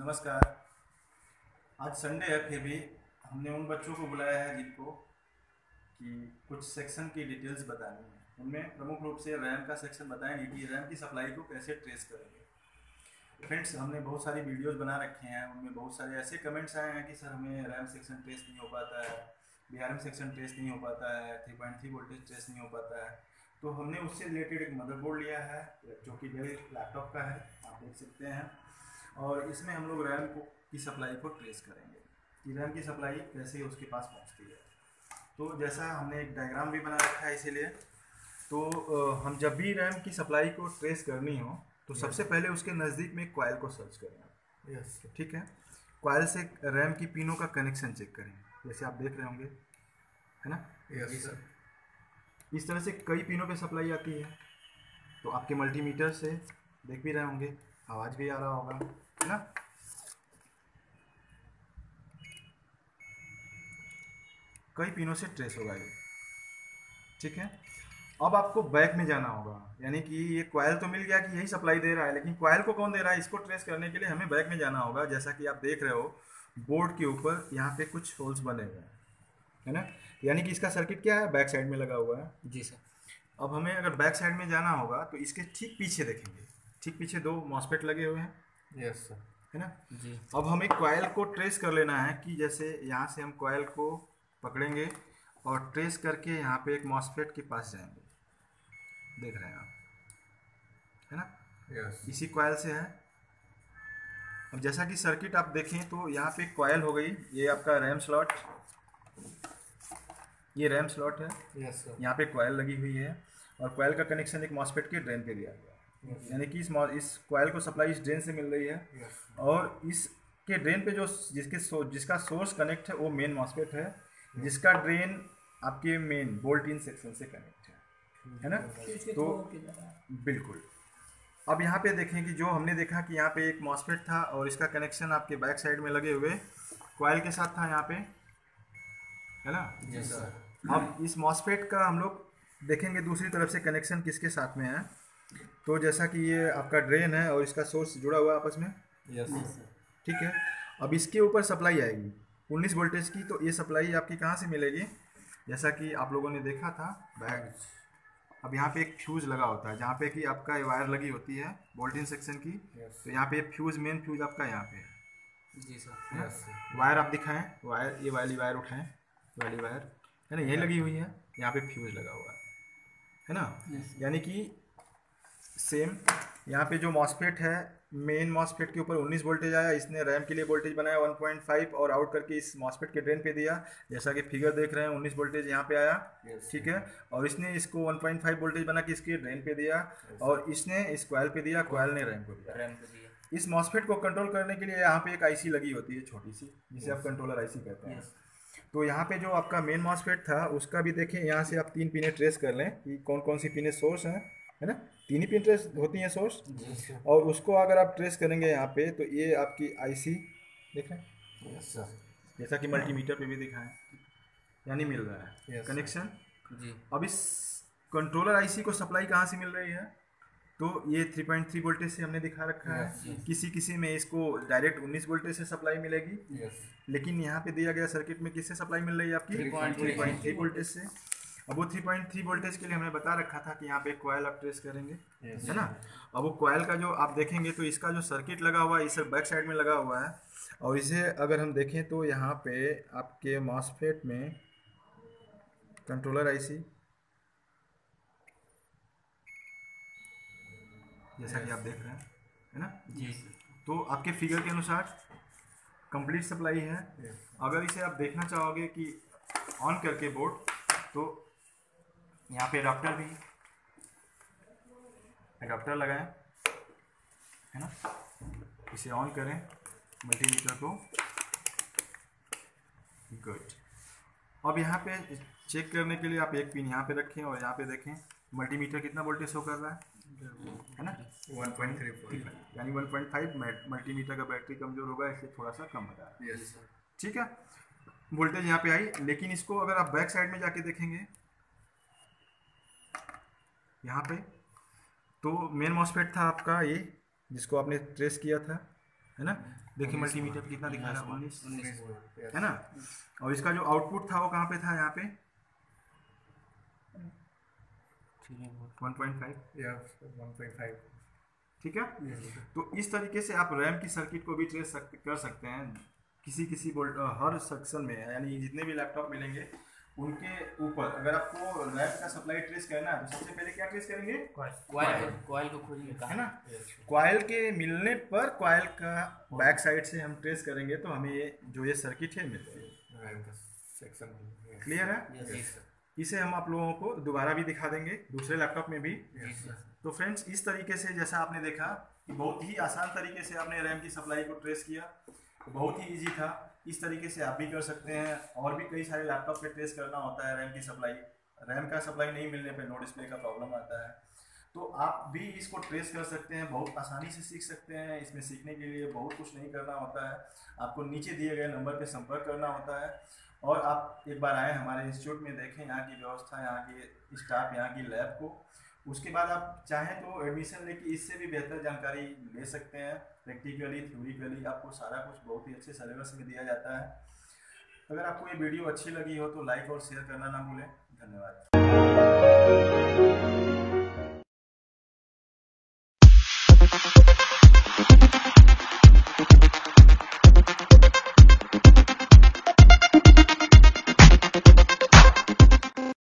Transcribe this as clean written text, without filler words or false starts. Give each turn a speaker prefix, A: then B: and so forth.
A: नमस्कार। आज संडे है, फिर भी हमने उन बच्चों को बुलाया है जिनको कि कुछ सेक्शन की डिटेल्स बतानी है। उनमें प्रमुख रूप से रैम का सेक्शन बताएंगे कि रैम की सप्लाई को कैसे ट्रेस करेंगे। फ्रेंड्स, हमने बहुत सारी वीडियोस बना रखे हैं, उनमें बहुत सारे ऐसे कमेंट्स आए हैं कि सर हमें रैम सेक्शन ट्रेस नहीं हो पाता है, बीआरएम सेक्शन ट्रेस नहीं हो पाता है, 3.3 वोल्टेज ट्रेस नहीं हो पाता है। तो हमने उससे रिलेटेड एक मदरबोर्ड लिया है जो कि डेल लैपटॉप का है, आप देख सकते हैं। और इसमें हम लोग रैम को की सप्लाई को ट्रेस करेंगे कि रैम की सप्लाई कैसे उसके पास पहुंचती है। तो जैसा हमने एक डायग्राम भी बना रखा है, इसीलिए तो हम जब भी रैम की सप्लाई को ट्रेस करनी हो तो सबसे पहले उसके नज़दीक में कॉइल को सर्च करें।
B: यस
A: ठीक है, कॉइल से रैम की पिनों का कनेक्शन चेक करें, जैसे आप देख रहे होंगे, है ना।
B: Yes sir.
A: इस तरह से कई पिनों पे सप्लाई आती है, तो आपके मल्टीमीटर से देख भी रहे होंगे, आवाज़ भी आ रहा होगा, है ना। कई पिनों से ट्रेस होगा ये। ठीक है, अब आपको बैक में जाना होगा, यानी कि ये कॉइल तो मिल गया कि यही सप्लाई दे रहा है, लेकिन कॉइल को कौन दे रहा है, इसको ट्रेस करने के लिए हमें बैक में जाना होगा। जैसा कि आप देख रहे हो बोर्ड के ऊपर यहाँ पे कुछ होल्स बने हुए हैं, है ना। यानी कि इसका सर्किट क्या है, बैक साइड में लगा हुआ है।
B: जी सर।
A: अब हमें अगर बैक साइड में जाना होगा तो इसके ठीक पीछे देखेंगे, ठीक पीछे दो मॉसफेट लगे हुए हैं,
B: यस सर।
A: है ना।
B: जी
A: अब हमें कॉइल को ट्रेस कर लेना है कि जैसे यहाँ से हम कॉइल को पकड़ेंगे और ट्रेस करके यहाँ पे एक मॉसफेट के पास जाएंगे, देख रहे हैं आप, है ना।
B: यस
A: इसी कॉइल से है। अब जैसा कि सर्किट आप देखें तो यहाँ पे कॉइल हो गई, ये आपका रैम स्लॉट, ये रैम स्लॉट है,
B: यस सर।
A: यहाँ पे कॉइल लगी हुई है और कॉइल का कनेक्शन एक मॉसफेट के ड्रेन पे दिया गया है। यानी कि इस कॉइल को सप्लाई इस ड्रेन से मिल रही है
B: यस
A: और इसके ड्रेन पे जो जिसका सोर्स कनेक्ट है वो मेन मॉसफेट है, जिसका ड्रेन आपके मेन बोल्ट इन सेक्शन से कनेक्ट है ना। तो बिल्कुल, अब यहाँ पे देखें कि जो हमने देखा कि यहाँ पे एक मॉसफेट था और इसका कनेक्शन आपके बैक साइड में लगे हुए कॉइल के साथ था यहाँ पे, है ना।
B: Yes sir.
A: अब इस मॉसफेट का हम लोग देखेंगे दूसरी तरफ से कनेक्शन किसके साथ में है। तो जैसा कि ये आपका ड्रेन है और इसका सोर्स जुड़ा हुआ है आपस में,
B: यस सर।
A: ठीक है। अब इसके ऊपर सप्लाई आएगी 19 वोल्टेज की, तो ये सप्लाई आपकी कहाँ से मिलेगी, जैसा कि आप लोगों ने देखा था बैक। अब यहाँ पे एक फ्यूज़ लगा होता है जहाँ पे कि आपका वायर लगी होती है वोल्टेज सेक्शन की,
B: यस
A: तो यहाँ पे फ्यूज़, मेन फ्यूज़ आपका यहाँ पे है।
B: जी सर। Yes sir.
A: वायर आप दिखाएं, वायर ये वाली वायर उठाएं, वाली वायर, है ना, ये लगी हुई है, यहाँ पे फ्यूज़ लगा हुआ है ना। यानी कि सेम यहाँ पे जो मॉसफेट है, मेन मॉसफेट के ऊपर 19 वोल्टेज आया, इसने रैम के लिए वोल्टेज बनाया 1.5 और आउट करके इस मॉसफेट के ड्रेन पे दिया, जैसा कि फिगर देख रहे हैं 19 वोल्टेज यहाँ पे आया, ठीक है। और इसने इसको 1.5 वोल्टेज बना के इसके ड्रेन पे दिया और इसने इस कॉइल पे दिया, कॉइल ने रैम को दिया।
B: रैम को दिया।
A: इस मॉसफेट को कंट्रोल करने के लिए यहाँ पे एक आईसी लगी होती है छोटी सी, जिसे आप कंट्रोलर आईसी कहते हैं। तो यहाँ पे जो आपका मेन मॉसफेट था उसका भी देखें, यहाँ से आप 3 पिनें ट्रेस कर लें कि कौन कौन सी पिनें सोर्स हैं, है ना। 3 ही पिन ट्रेस होती हैं सोर्स, और उसको अगर आप ट्रेस करेंगे यहाँ पे तो ये आपकी आईसी देखें,
B: यस सर।
A: जैसा कि मल्टीमीटर पे भी दिखाएं, यानी मिल रहा है
B: Yes,
A: कनेक्शन।
B: जी
A: अब इस कंट्रोलर आईसी को सप्लाई कहाँ से मिल रही है, तो ये 3.3 वोल्टेज से हमने दिखा रखा है।
B: Yes.
A: किसी किसी में इसको डायरेक्ट 19 वोल्टेज से सप्लाई मिलेगी,
B: यस
A: लेकिन यहाँ पे दिया गया सर्किट में किससे सप्लाई मिल रही है आपकी 3.3 वोल्टेज से। अब वो 3.3 वोल्टेज के लिए हमने बता रखा था कि यहाँ पे कॉइल आप ट्रेस करेंगे, है ना। अब वो कॉइल का जो आप देखेंगे तो इसका जो सर्किट लगा हुआ है इसे बैक साइड में लगा हुआ है, और इसे अगर हम देखें तो यहाँ पे आपके मॉसफेट में कंट्रोलर आईसी, जैसा कि आप देख रहे हैं, है ना।
B: जी
A: तो आपके फिगर के अनुसार कंप्लीट सप्लाई है। अगर इसे आप देखना चाहोगे कि ऑन करके बोर्ड, तो यहाँ पे एडाप्टर लगाएं, है ना। इसे ऑन करें मल्टीमीटर को, गुड। अब यहाँ पे चेक करने के लिए आप एक पिन यहाँ पे रखें और यहाँ पे देखें मल्टीमीटर कितना वोल्टेज शो कर रहा है ना,
B: 1.34
A: यानी 1.5। मल्टीमीटर का बैटरी कमजोर होगा इसलिए थोड़ा सा कम बता रहा है।
B: Yes sir.
A: ठीक है, वोल्टेज यहाँ पे आई, लेकिन इसको अगर आप बैक साइड में जाके देखेंगे यहाँ पे, तो मेन मॉसफेट था आपका ये जिसको आपने ट्रेस किया था, है ना। देखिए मल्टीमीटर कितना दिखा रहा है, 19
B: 19
A: है ना। और इसका जो आउटपुट था वो कहाँ पे था, यहाँ पे 1.5,
B: या 1.5।
A: ठीक है। तो इस तरीके से आप रैम की सर्किट को भी ट्रेस कर सकते हैं किसी बोल्ट हर सेक्शन में, यानी जितने भी लैपटॉप मिलेंगे उनके ऊपर अगर आपको रैम का सप्लाई ट्रेस करना है तो सबसे पहले क्या ट्रेस करेंगे,
C: कॉइल को खोलिए
A: है ना। कॉइल के मिलने पर कॉइल का बैक साइड से हम ट्रेस करेंगे तो हमें ये सर्किट है मिलती है।
B: रैम का सेक्शन
A: क्लियर है। इसे हम आप लोगों को दोबारा भी दिखा देंगे दूसरे लैपटॉप में भी। तो फ्रेंड्स इस तरीके से जैसा आपने देखा कि बहुत ही आसान तरीके से आपने रैम की सप्लाई को ट्रेस किया, बहुत ही इजी था। इस तरीके से आप भी कर सकते हैं। और भी कई सारे लैपटॉप पे ट्रेस करना होता है रैम की सप्लाई, रैम का सप्लाई नहीं मिलने पे नो डिस्प्ले का प्रॉब्लम आता है, तो आप भी इसको ट्रेस कर सकते हैं, बहुत आसानी से सीख सकते हैं। इसमें सीखने के लिए बहुत कुछ नहीं करना होता है, आपको नीचे दिए गए नंबर पे संपर्क करना होता है और आप एक बार आएँ हमारे इंस्टीट्यूट में, देखें यहाँ की व्यवस्था, यहाँ की स्टाफ, यहाँ की लैब को। उसके बाद आप चाहें तो एडमिशन लेके इससे भी बेहतर जानकारी ले सकते हैं। प्रैक्टिकली थ्योरिकली आपको सारा कुछ बहुत ही अच्छे सिलेबस में दिया जाता है। अगर आपको ये वीडियो अच्छी लगी हो तो लाइक और शेयर करना ना भूलें। धन्यवाद।